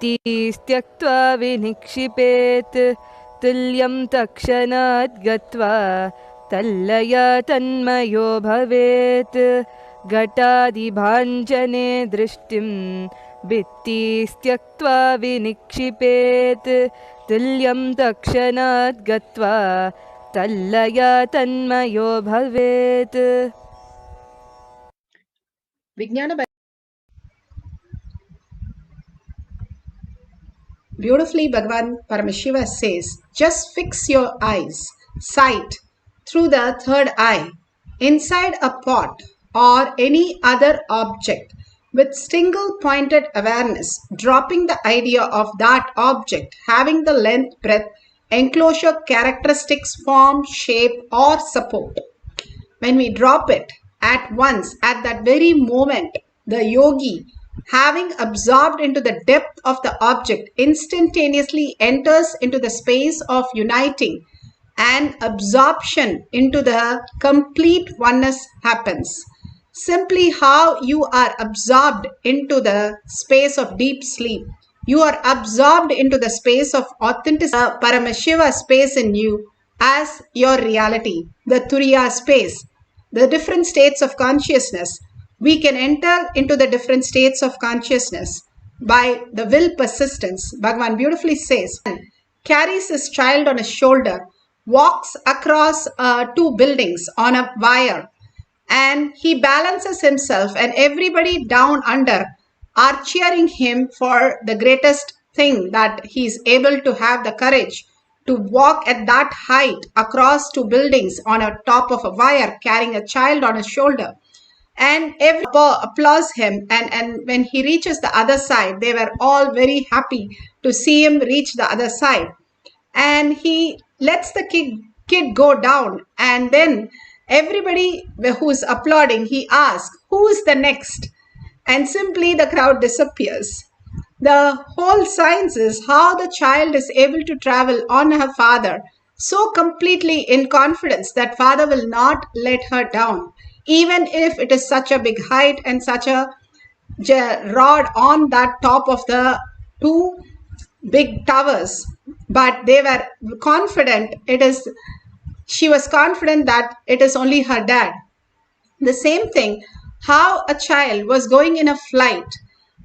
त्यक्त्वा विनिक्षिपेत् तुल्यं तत्क्षणात् गत्वा तल्लया तन्मयो भवेत् घटादिभाञ्जने दृष्टिं भित्तिस्त्यक्त्वा विनिक्षिपेत् तुल्यं तत्क्षणात् गत्वा तल्लया तन्मयो भवेत्. Beautifully, Bhagavan Paramashiva says, just fix your eyes, sight, through the third eye, inside a pot or any other object, with single pointed awareness, dropping the idea of that object having the length, breadth, enclosure, characteristics, form, shape, or support. When we drop it at once, at that very moment, the yogi, having absorbed into the depth of the object, instantaneously enters into the space of uniting, and absorption into the complete oneness happens. Simply how you are absorbed into the space of deep sleep, you are absorbed into the space of authentic Paramashiva space in you as your reality, the Turiya space, the different states of consciousness. We can enter into the different states of consciousness by the will persistence. Bhagavan beautifully says, carries his child on his shoulder, walks across two buildings on a wire, and he balances himself, and everybody down under are cheering him for the greatest thing, that he is able to have the courage to walk at that height across two buildings on a top of a wire, carrying a child on his shoulder. And everyone applauds him, and when he reaches the other side, they were all very happy to see him reach the other side. And he lets the kid go down, and then everybody who's applauding, he asks, who is the next? And simply the crowd disappears. The whole science is how the child is able to travel on her father so completely in confidence that father will not let her down, even if it is such a big height and such a rod on that top of the two big towers. But they were confident, she was confident that it is only her dad. The same thing, how a child was going in a flight,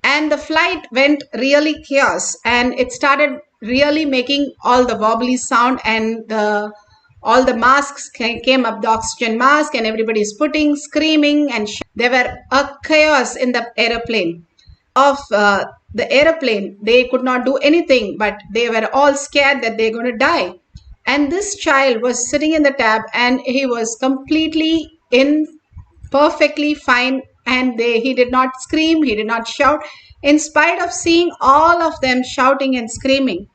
and the flight went really chaos, and it started really making all the wobbly sound, and all the masks came up, the oxygen mask, and everybody is screaming, and there were a chaos in the aeroplane. The aeroplane, they could not do anything, but they were all scared that they're going to die. And this child was sitting in the tab, and he was completely perfectly fine, and he did not scream, he did not shout, in spite of seeing all of them shouting and screaming.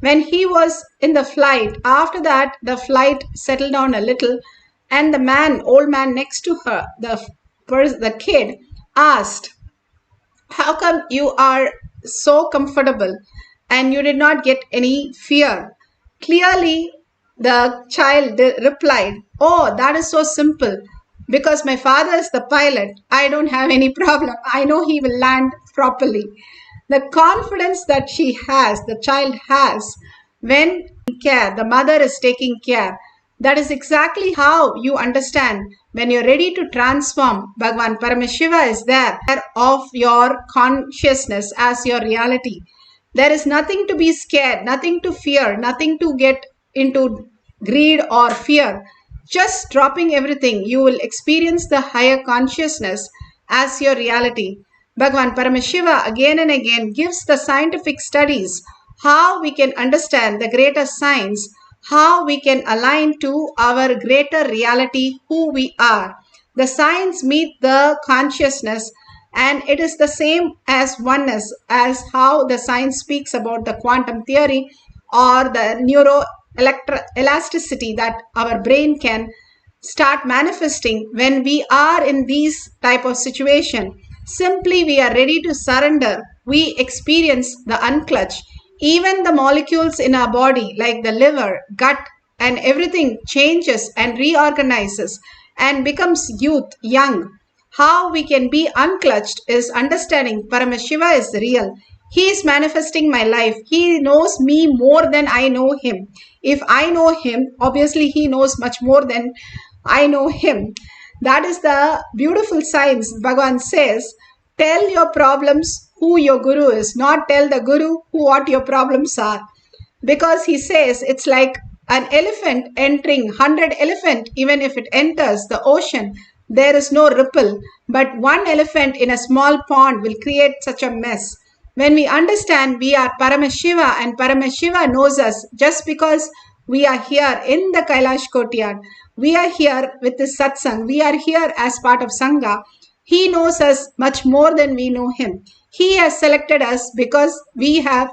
When he was in the flight, after that, the flight settled down a little, and the old man next to her, the kid, asked, how come you are so comfortable and you did not get any fear? Clearly, the child replied, oh, that is so simple. Because my father is the pilot, I don't have any problem. I know he will land properly. The confidence that the child has, when the mother is taking care, that is exactly how you understand when you're ready to transform. Bhagavan Paramashiva is there of your consciousness as your reality. There is nothing to be scared, nothing to fear, nothing to get into greed or fear. Just dropping everything, you will experience the higher consciousness as your reality. Bhagavan Paramashiva again and again gives the scientific studies, how we can understand the greater science, how we can align to our greater reality, who we are. The science meets the consciousness, and it is the same as oneness, as how the science speaks about the quantum theory or the neuroelasticity that our brain can start manifesting when we are in these type of situation. Simply we are ready to surrender. We experience the unclutch. Even the molecules in our body, like the liver, gut, and everything changes and reorganizes and becomes young. How we can be unclutched is understanding Paramashiva is real. He is manifesting my life. He knows me more than I know him. If I know him, obviously he knows much more than I know him. That is the beautiful science. Bhagavan says, tell your problems who your guru is, not tell the guru what your problems are. Because he says it's like an elephant entering 100 elephant. Even if it enters the ocean, there is no ripple, but one elephant in a small pond will create such a mess. When we understand we are Paramashiva and Paramashiva knows us, just because we are here in the Kailash Courtyard, we are here with this satsang, we are here as part of Sangha, he knows us much more than we know him. He has selected us because we have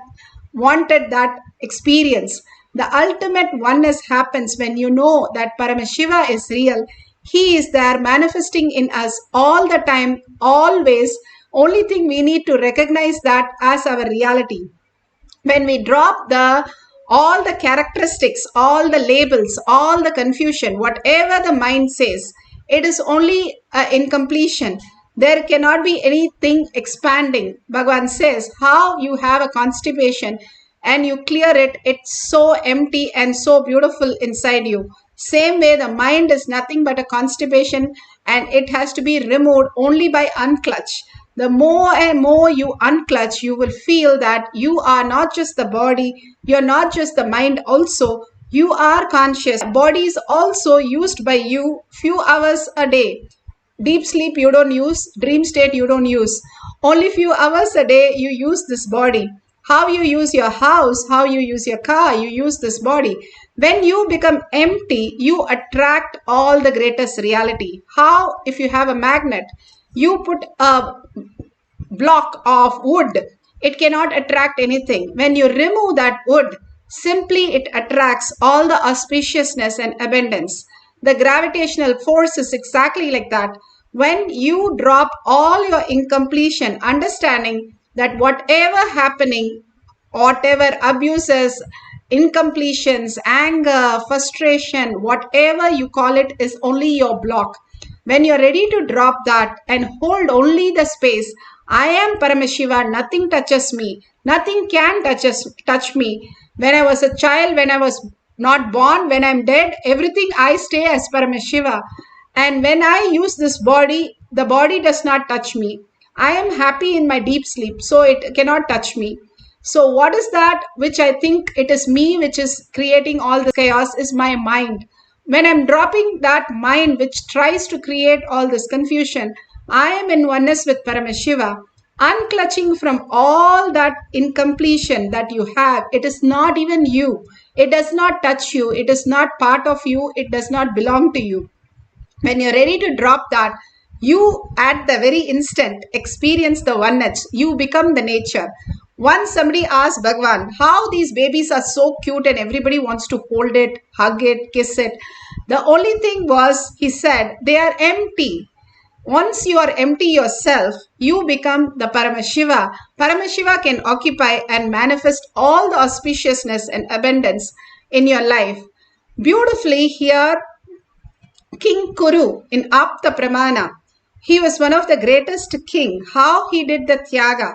wanted that experience. The ultimate oneness happens when you know that Paramashiva is real. He is there manifesting in us all the time, always. Only thing we need to recognize that as our reality. When we drop all the characteristics, all the labels, all the confusion, whatever the mind says, it is only incompletion. There cannot be anything expanding. Bhagavan says, how you have a constipation and you clear it, it's so empty and so beautiful inside you. Same way, the mind is nothing but a constipation and it has to be removed only by unclutch. The more and more you unclutch, you will feel that you are not just the body, you're not just the mind also, you are conscious. Body is also used by you few hours a day. Deep sleep you don't use, dream state you don't use. Only few hours a day you use this body. How you use your house, how you use your car, you use this body. When you become empty, you attract all the greatest reality. How? If you have a magnet, you put a block of wood, it cannot attract anything. When you remove that wood, simply it attracts all the auspiciousness and abundance. The gravitational force is exactly like that. When you drop all your incompletion, understanding that whatever happening, whatever abuses, incompletions, anger, frustration, whatever you call it, is only your block. When you're ready to drop that and hold only the space, I am Paramashiva, nothing touches me, nothing can touch me. When I was a child, when I was not born, when I'm dead, everything I stay as Paramashiva. And when I use this body, the body does not touch me. I am happy in my deep sleep, so it cannot touch me. So what is that which I think it is me which is creating all this chaos is my mind. When I'm dropping that mind which tries to create all this confusion, I am in oneness with Paramashiva, unclutching from all that incompletion that you have. It is not even you. It does not touch you. It is not part of you. It does not belong to you. When you're ready to drop that, you at the very instant experience the oneness. You become the nature. Once somebody asked Bhagavan how these babies are so cute and everybody wants to hold it, hug it, kiss it. The only thing was, he said, they are empty. Once you are empty yourself, you become the Paramashiva. Paramashiva can occupy and manifest all the auspiciousness and abundance in your life. Beautifully here, King Kuru in Apta Pramana, he was one of the greatest king. How he did the Tyaga.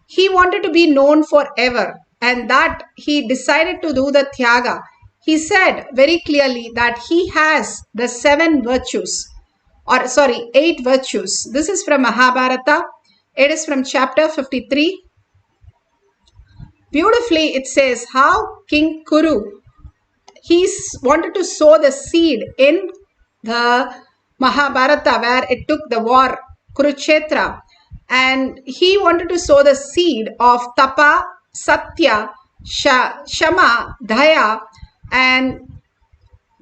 He wanted to be known forever, and that he decided to do the Tyaga. He said very clearly that he has the 8 virtues. This is from Mahabharata. It is from chapter 53. Beautifully it says how King Kuru, he wanted to sow the seed in the Mahabharata where it took the war, Kurukshetra. And he wanted to sow the seed of Tapa, Satya, Shama, Daya, and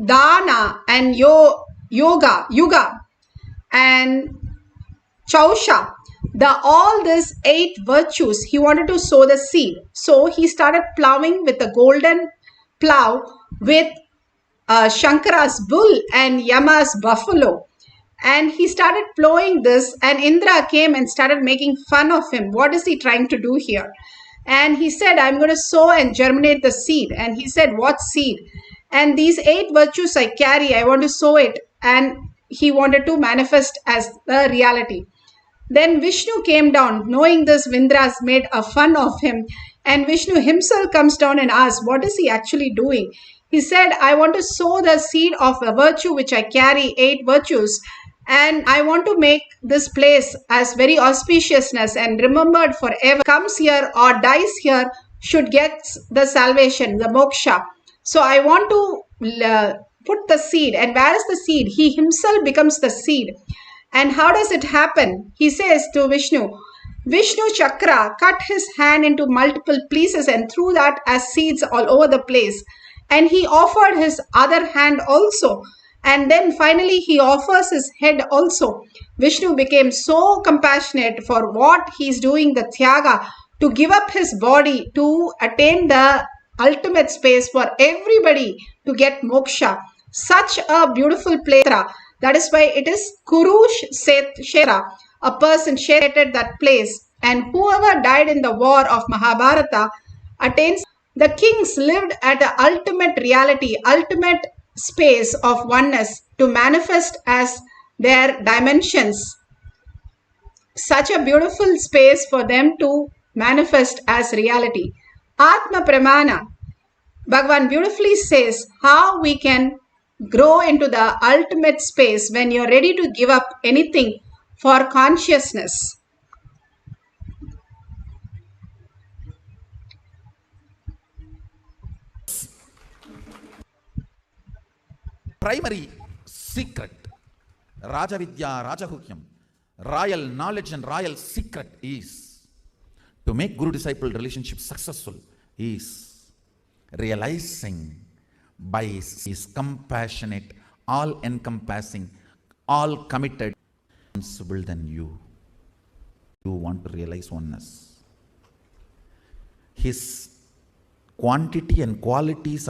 Dana, and Yuga, and Chausha. All these 8 virtues, he wanted to sow the seed. So he started plowing with a golden plow with Shankara's bull and Yama's buffalo. And he started plowing this, and Indra came and started making fun of him. What is he trying to do here? And he said, I'm going to sow and germinate the seed. And he said, what seed? And these 8 virtues I carry, I want to sow it. And he wanted to manifest as the reality. Then Vishnu came down. Knowing this, Vindras made a fun of him. And Vishnu himself comes down and asks, what is he actually doing? He said, I want to sow the seed of a virtue which I carry, 8 virtues. And I want to make this place as very auspiciousness and remembered forever. Comes here or dies here should get the salvation, the moksha. So I want to put the seed. And where is the seed? He himself becomes the seed. And how does it happen? He says to Vishnu, Vishnu Chakra cut his hand into multiple pieces and threw that as seeds all over the place. And he offered his other hand also. And then finally he offers his head also. Vishnu became so compassionate for what he's doing, the Tyaga, to give up his body to attain the ultimate space for everybody to get moksha. Such a beautiful place. That is why it is Kurush Shera, a person shared that place. And whoever died in the war of Mahabharata attains. The kings lived at the ultimate reality, ultimate space of oneness to manifest as their dimensions. Such a beautiful space for them to manifest as reality. Atma Pramana. Bhagavan beautifully says how we can grow into the ultimate space when you're ready to give up anything for consciousness. Primary secret, Rajavidya, Rajahukyam, royal knowledge and royal secret is to make Guru-disciple relationship successful is realizing by his compassionate, all-encompassing, all-committed, responsible than you. You want to realize oneness. His quantity and qualities of